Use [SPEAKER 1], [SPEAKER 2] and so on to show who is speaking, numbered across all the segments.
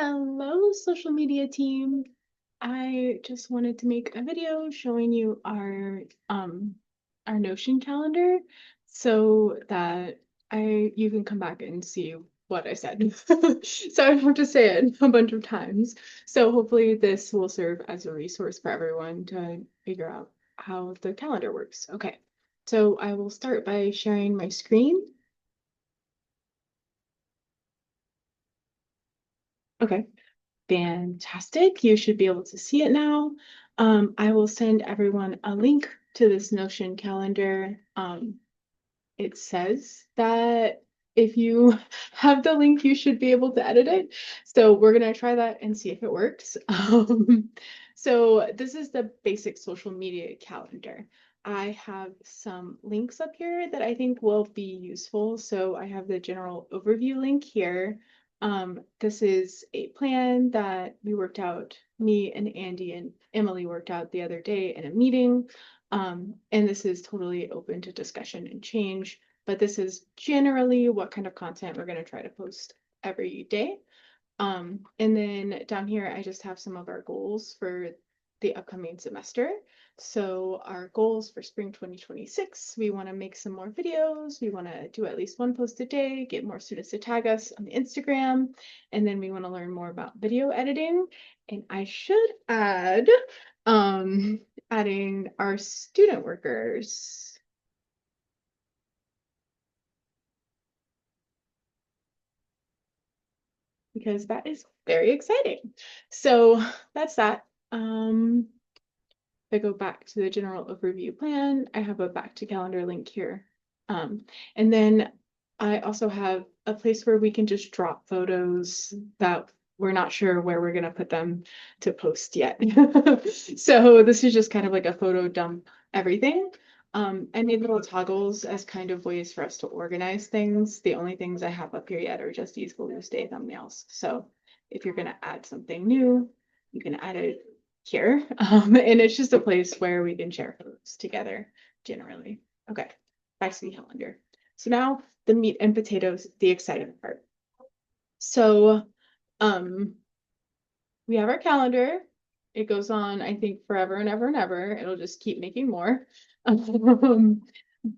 [SPEAKER 1] Hello, social media team. I just wanted to make a video showing you our Notion calendar so that you can come back and see what I said. So I don't have to say it a bunch of times. So hopefully this will serve as a resource for everyone to figure out how the calendar works. Okay, so I will start by sharing my screen. Okay. Fantastic. You should be able to see it now. I will send everyone a link to this Notion calendar. It says that if you have the link, you should be able to edit it. So we're going to try that and see if it works. So this is the basic social media calendar. I have some links up here that I think will be useful. So I have the general overview link here. This is a plan that we worked out, me and Andy and Emily worked out the other day in a meeting. And this is totally open to discussion and change, but this is generally what kind of content we're going to try to post every day. And then down here, I just have some of our goals for the upcoming semester. So our goals for spring 2026, we want to make some more videos. We want to do at least one post a day, get more students to tag us on Instagram. And then we want to learn more about video editing. And I should add, adding our student workers. Because that is very exciting. So that's that. If I go back to the general overview plan, I have a back to calendar link here. And then I also have a place where we can just drop photos that we're not sure where we're going to put them to post yet. So this is just kind of like a photo dump everything. I made little toggles as kind of ways for us to organize things. The only things I have up here yet are just these Blues Day thumbnails. So if you're going to add something new, you can add it here. And it's just a place where we can share photos together generally. Okay, back to the calendar. So now the meat and potatoes, the exciting part. So we have our calendar. It goes on, I think, forever and ever and ever. It'll just keep making more.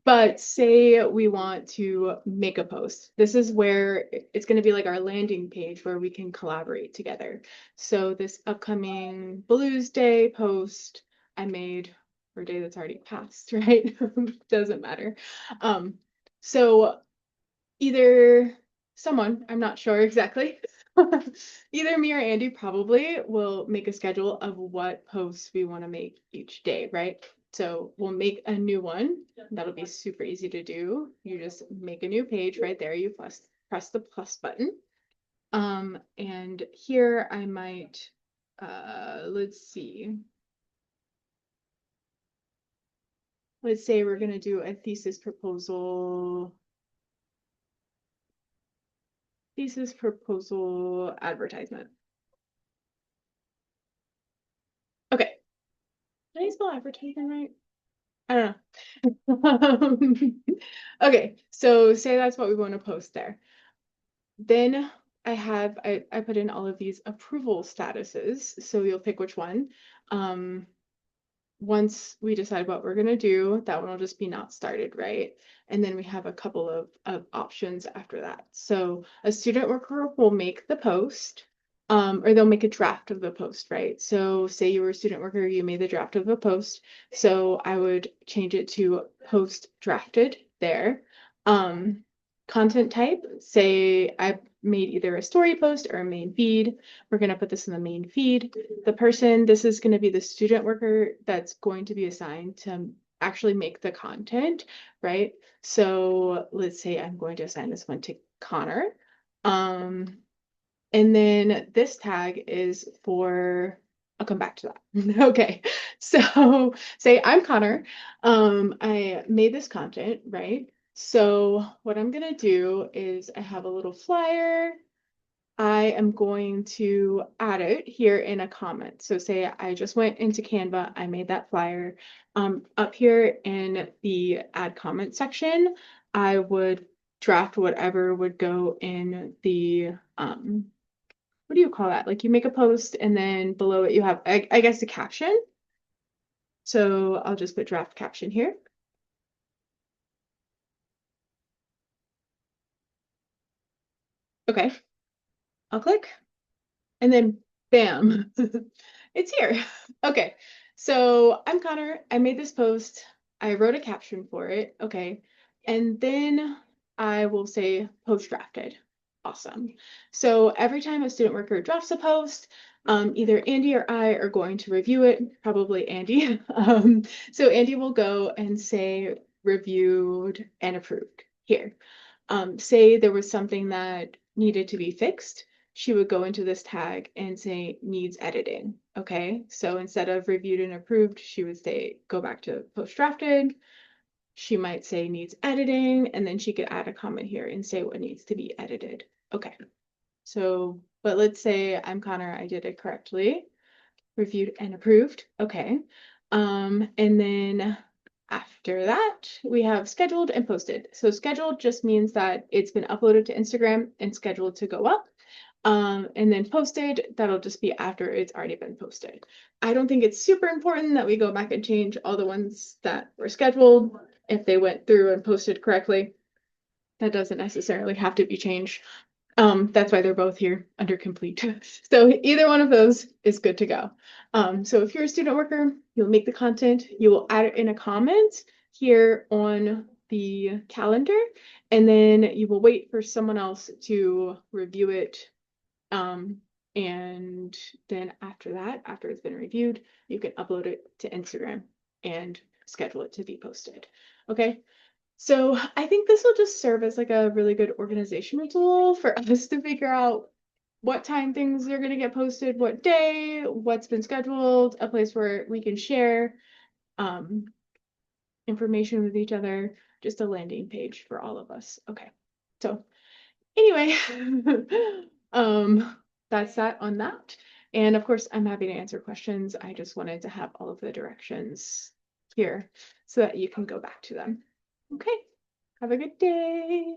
[SPEAKER 1] But say we want to make a post. This is where it's going to be like our landing page where we can collaborate together. So this upcoming Blues Day post I made for a day that's already passed, right? Doesn't matter. So either someone, I'm not sure exactly, either me or Andy probably will make a schedule of what posts we want to make each day, right? So we'll make a new one. That'll be super easy to do. You just make a new page right there. You press the plus button. And here I might, let's see. Let's say we're going to do a thesis proposal advertisement. Okay. Did I spell advertisement right? I don't know. Okay, so say that's what we want to post there. Then I put in all of these approval statuses, so you'll pick which one. Once we decide what we're gonna do, that one will just be not started, right? And then we have a couple of options after that. So a student worker will make the post, or they'll make a draft of the post, right? So say you were a student worker, you made the draft of a post. So I would change it to post drafted there. Content type, say I made either a story post or a main feed. We're going to put this in the main feed. The person, this is going to be the student worker that's going to be assigned to actually make the content, right? So let's say I'm going to assign this one to Connor. And then this tag is for, I'll come back to that. Okay, so say I'm Connor. I made this content, right? So what I'm gonna do is I have a little flyer. I am going to add it here in a comment. So say I just went into Canva, I made that flyer. Up here in the add comment section, I would draft whatever would go in the what do you call that? Like you make a post and then below it you have, I guess, a caption. So I'll just put draft caption here. Okay, I'll click and then bam, it's here. Okay, so I'm Connor. I made this post. I wrote a caption for it. Okay, and then I will say post drafted. Awesome. So every time a student worker drafts a post, either Andy or I are going to review it, probably Andy. So Andy will go and say reviewed and approved here. Say there was something that needed to be fixed, she would go into this tag and say needs editing. Okay, so instead of reviewed and approved, she would say go back to post drafted. She might say needs editing, and then she could add a comment here and say what needs to be edited. Okay, so, but let's say I'm Connor, I did it correctly, reviewed and approved. Okay, and then after that, we have scheduled and posted. So scheduled just means that it's been uploaded to Instagram and scheduled to go up. And then posted, that'll just be after it's already been posted. I don't think it's super important that we go back and change all the ones that were scheduled if they went through and posted correctly. That doesn't necessarily have to be changed. That's why they're both here under complete. So either one of those is good to go. So if you're a student worker, you'll make the content, you will add it in a comment here on the calendar, and then you will wait for someone else to review it. And then after that, after it's been reviewed, you can upload it to Instagram and schedule it to be posted. Okay. So I think this will just serve as like a really good organizational tool for us to figure out what time things are going to get posted, what day, what's been scheduled, a place where we can share um, information with each other, just a landing page for all of us. Okay. So anyway, that's that on that. And of course, I'm happy to answer questions. I just wanted to have all of the directions here so that you can go back to them. Okay. Have a good day.